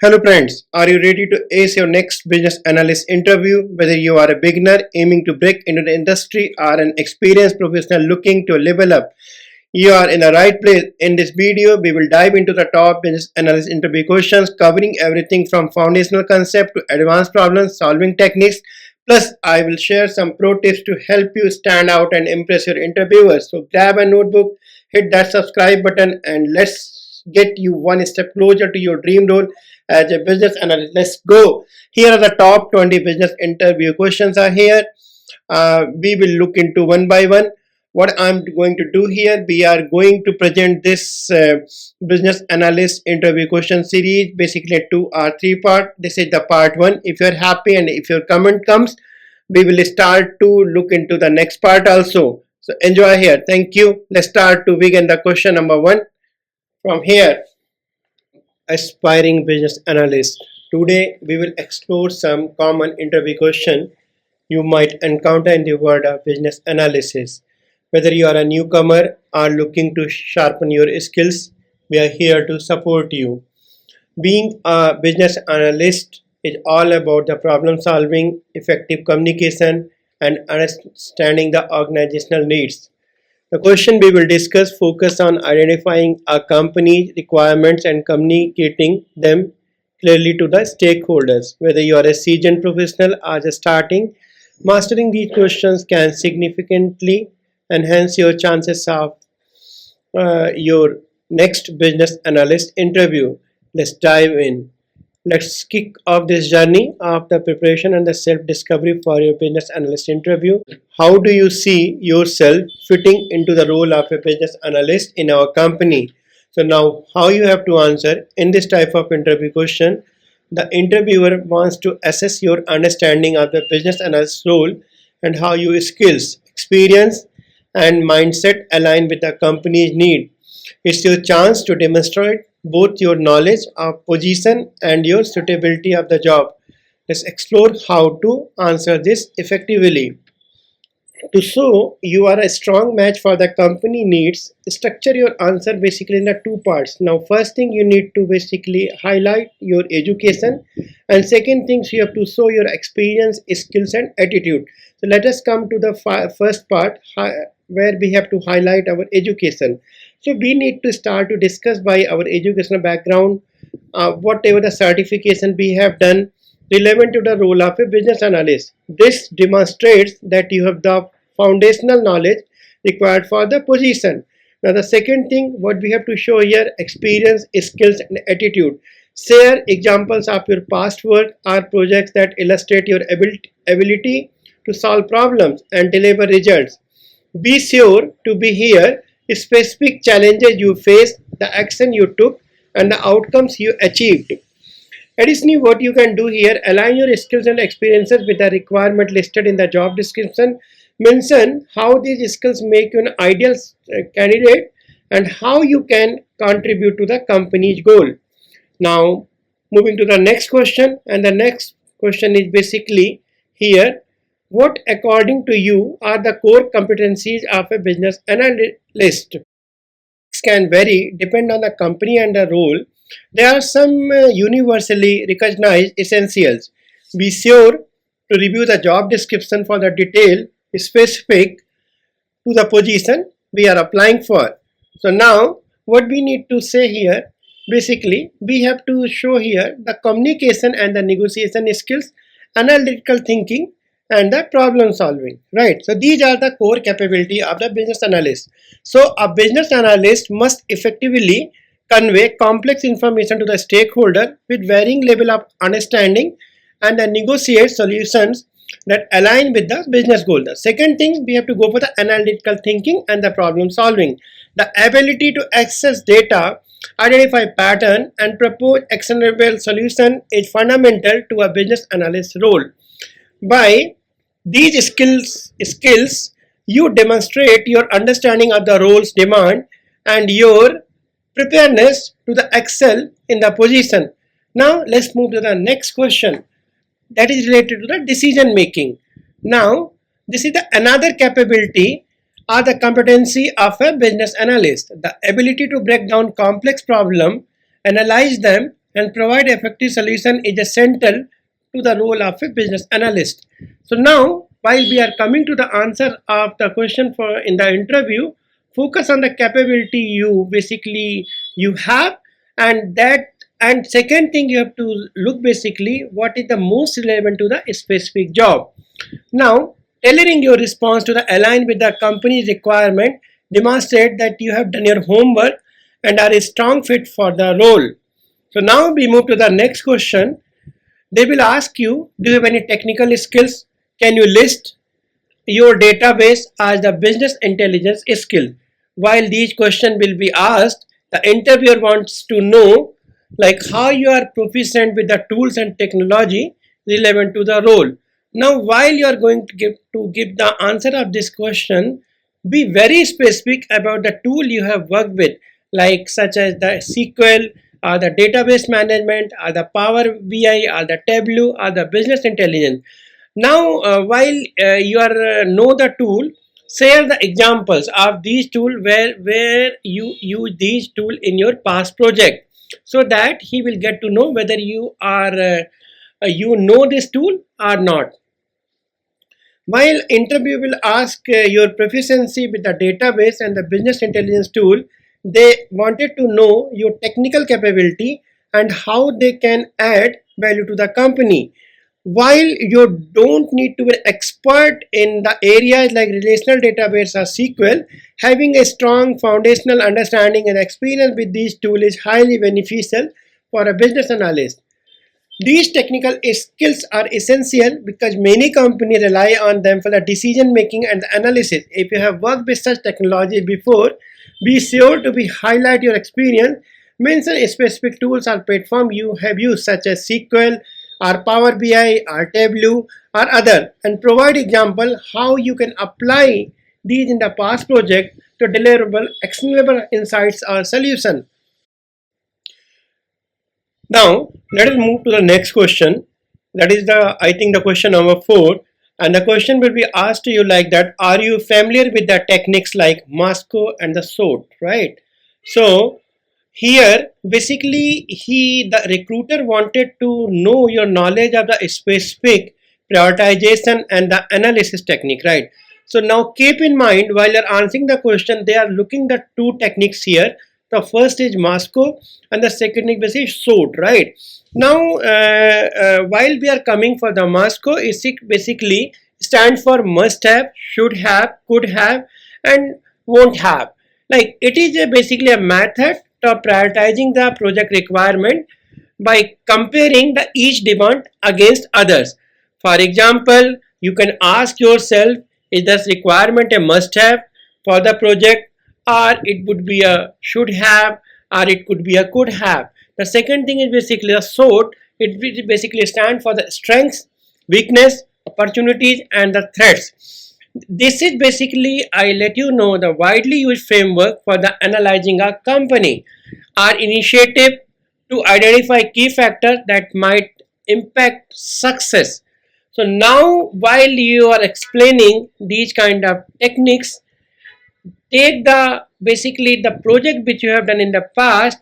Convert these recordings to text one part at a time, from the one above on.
Hello friends, are you ready to ace your next business analyst interview? Whether you are a beginner aiming to break into the industry or an experienced professional looking to level up, you are in the right place. In this video, we will dive into the top business analyst interview questions covering everything from foundational concept to advanced problem solving techniques. Plus, I will share some pro tips to help you stand out and impress your interviewers. So grab a notebook, hit that subscribe button, and let's get you one step closer to your dream role as a business analyst. Let's go. Here are the top 20 business interview questions are here. We will look into one by one. What I'm going to do here, we are going to present this business analyst interview question series basically 2 or 3 part. This is the part 1. If you're happy and if your comment comes, we will start to look into the next part also. So enjoy here. Thank you. Let's start to begin the question number 1 from here. Aspiring business analyst. Today we will explore some common interview questions you might encounter in the world of business analysis. Whether you are a newcomer or looking to sharpen your skills, we are here to support you. Being a business analyst is all about the problem solving, effective communication, and understanding the organizational needs. The question we will discuss focus on identifying a company's requirements and communicating them clearly to the stakeholders. Whether you are a seasoned professional or just starting, mastering these questions can significantly enhance your chances of your next business analyst interview. Let's dive in. Let's kick off this journey of the preparation and the self-discovery for your business analyst interview. How do you see yourself fitting into the role of a business analyst in our company? So now how you have to answer in this type of interview question. The interviewer wants to assess your understanding of the business analyst role and how your skills, experience, and mindset align with the company's need. It's your chance to demonstrate both your knowledge of position and your suitability of the job. Let's explore how to answer this effectively. To show you are a strong match for the company needs, structure your answer basically in the 2 parts. Now first thing you need to basically highlight your education, and second things you have to show your experience, skills and attitude. So let us come to the first part where we have to highlight our education. So we need to start to discuss by our educational background, whatever the certification we have done relevant to the role of a business analyst. This demonstrates that you have the foundational knowledge required for the position. Now the second thing what we have to show here, experience, skills and attitude. Share examples of your past work or projects that illustrate your ability to solve problems and deliver results. Be sure to be here specific challenges you faced, the action you took and the outcomes you achieved. Additionally, what you can do here, align your skills and experiences with the requirement listed in the job description. Mention how these skills make you an ideal candidate and how you can contribute to the company's goal. Now, moving to the next question, and the next question is basically here, what according to you are the core competencies of a business analyst? Can vary depend on the company and the role. There are some universally recognized essentials. Be sure to review the job description for the detail specific to the position we are applying for. So now what we need to say here, basically we have to show here the communication and the negotiation skills, analytical thinking and the problem solving, right? So these are the core capability of the business analyst. So a business analyst must effectively convey complex information to the stakeholder with varying level of understanding and negotiate solutions that align with the business goal. The second thing, we have to go for the analytical thinking and the problem solving. The ability to access data, identify pattern and propose actionable solution is fundamental to a business analyst role. By these skills, you demonstrate your understanding of the role's demand and your preparedness to the excel in the position. Now let's move to the next question that is related to the decision making. Now this is another capability or the competency of a business analyst, the ability to break down complex problems, analyze them and provide effective solution is essential to the role of a business analyst. So now, while we are coming to the answer of the question for in the interview, focus on the capability you have, and that, and second thing, you have to look basically what is the most relevant to the specific job. Now, tailoring your response to the align with the company's requirement demonstrate that you have done your homework and are a strong fit for the role. So now we move to the next question. They will ask you, do you have any technical skills? Can you list your database as the business intelligence skill? While these questions will be asked, the interviewer wants to know like how you are proficient with the tools and technology relevant to the role. Now, while you are going to give the answer of this question, be very specific about the tool you have worked with, like such as the SQL or the database management or the Power BI or the Tableau or the business intelligence. Now, while you are know the tool, share the examples of these tool where you use these tool in your past project, so that he will get to know whether you know this tool or not. While interview will ask your proficiency with the database and the business intelligence tool, they wanted to know your technical capability and how they can add value to the company. While you don't need to be an expert in the areas like relational database or SQL, having a strong foundational understanding and experience with these tools is highly beneficial for a business analyst. These technical skills are essential because many companies rely on them for the decision making and the analysis. If you have worked with such technology before, be sure to be highlight your experience, mention specific tools or platform you have used such as SQL or Power BI or Tableau or other, and provide example how you can apply these in the past project to deliverable actionable insights or solution. Now, let us move to the next question. That is I think the question number 4. And the question will be asked to you like that. Are you familiar with the techniques like Moscow and the SWOT, right? So, here basically the recruiter wanted to know your knowledge of the specific prioritization and the analysis technique, right? So now keep in mind while you're answering the question, they are looking the two techniques here. The first is Moscow and the second is basically SWOT, right? Now, while we are coming for the Moscow, it basically stands for must have, should have, could have, and won't have. Like it is basically a method of prioritizing the project requirement by comparing the each demand against others. For example, you can ask yourself, is this requirement a must have for the project, or it would be a should have, or it could be a could have. The second thing is basically a SWOT. It will basically stand for the strengths, weakness, opportunities, and the threats. This is basically, I let you know, the widely used framework for the analyzing a company. Our initiative to identify key factors that might impact success. So now, while you are explaining these kind of techniques, take the basically the project which you have done in the past,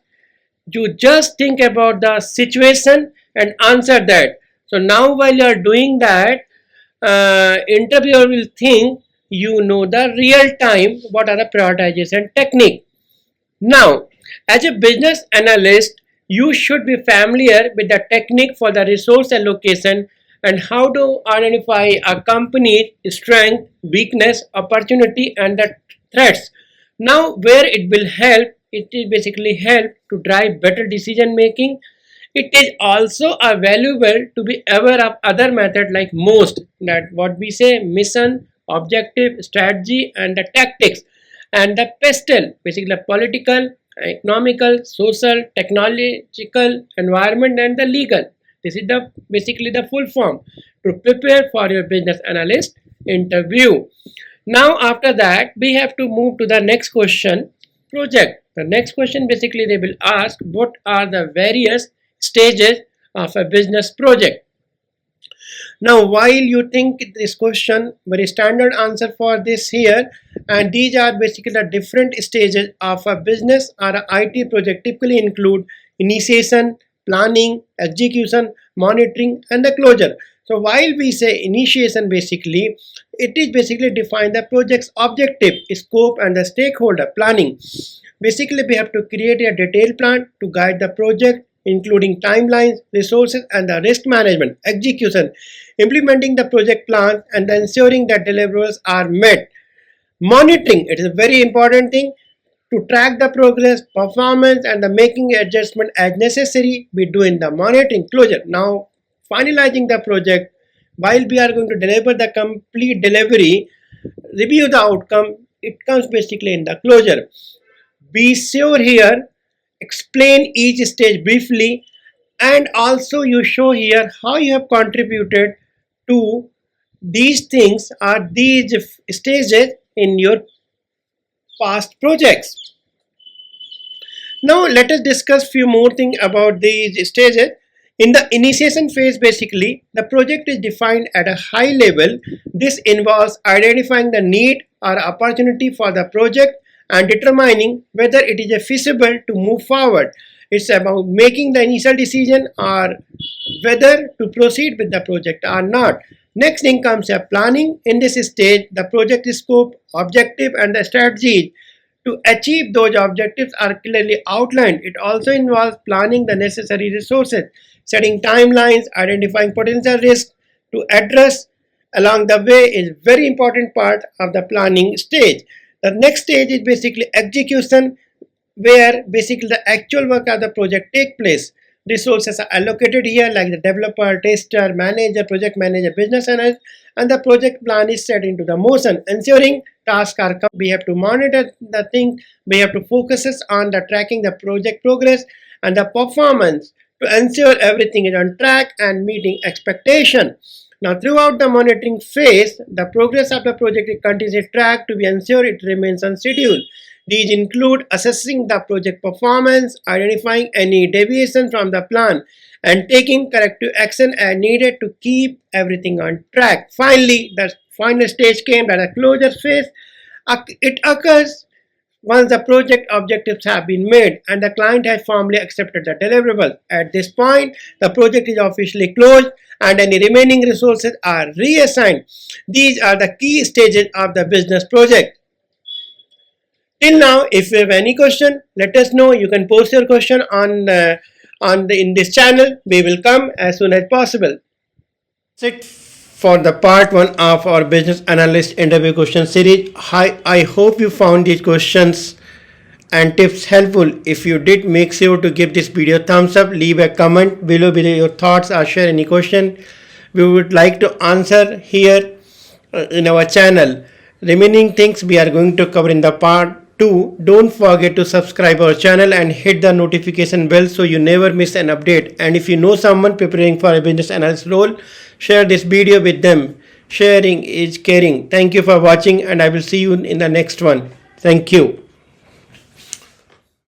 you just think about the situation and answer that. So now while you are doing that, interviewer will think you know the real time what are the prioritization technique. Now, as a business analyst, you should be familiar with the technique for the resource allocation and how to identify a company's strength, weakness, opportunity, and the threats. Now, where it will help, it is basically help to drive better decision making. It is also a valuable to be aware of other method like most, that what we say mission, objective, strategy, and the tactics, and the pestle basically the political, economical, social, technological, environment, and the legal. This is the basically the full form to prepare for your business analyst interview. Now after that we have to move to the next question, project. The next question basically they will ask what are the various stages of a business project. Now while you think this question, very standard answer for this here, and these are basically the different stages of a business or a IT project typically include initiation, planning, execution, monitoring, and the closure. So while we say initiation, basically, it is basically define the project's objective, scope, and the stakeholder planning. Basically, we have to create a detailed plan to guide the project, including timelines, resources, and the risk management, execution, implementing the project plan, and ensuring that deliverables are met. Monitoring, it is a very important thing to track the progress, performance, and the making adjustment as necessary. We do in the monitoring closure. Now, finalizing the project, while we are going to deliver the complete delivery, review the outcome, it comes basically in the closure. Be sure here, explain each stage briefly, and also you show here how you have contributed to these things or these stages in your past projects. Now let us discuss few more things about these stages. In the initiation phase, basically, the project is defined at a high level. This involves identifying the need or opportunity for the project and determining whether it is feasible to move forward. It's about making the initial decision or whether to proceed with the project or not. Next thing comes a planning. In this stage, the project scope, objective, and the strategies to achieve those objectives are clearly outlined. It also involves planning the necessary resources, setting timelines, identifying potential risks to address along the way is very important part of the planning stage. The next stage is basically execution, where basically the actual work of the project take place. Resources are allocated here like the developer, tester, manager, project manager, business analyst, and the project plan is set into the motion, ensuring tasks are we have to monitor the thing, we have to focus on the tracking the project progress and the performance to ensure everything is on track and meeting expectation. Now throughout the monitoring phase, the progress of the project is continuously tracked to be ensured it remains on schedule. These include assessing the project performance, identifying any deviation from the plan, and taking corrective action as needed to keep everything on track. Finally, the final stage came at a closure phase. It occurs once the project objectives have been made and the client has formally accepted the deliverable. At this point, the project is officially closed and any remaining resources are reassigned. These are the key stages of the business project. Till now, if you have any question, let us know. You can post your question in this channel. We will come as soon as possible. That's it for the part 1 of our business analyst interview question series. I hope you found these questions and tips helpful. If you did, make sure to give this video a thumbs up, leave a comment below with your thoughts or share any question we would like to answer here in our channel. Remaining things we are going to cover in the part 2. Don't forget to subscribe our channel and hit the notification bell so you never miss an update. And if you know someone preparing for a business analyst role, share this video with them. Sharing is caring. Thank you for watching and I will see you in the next one. Thank you.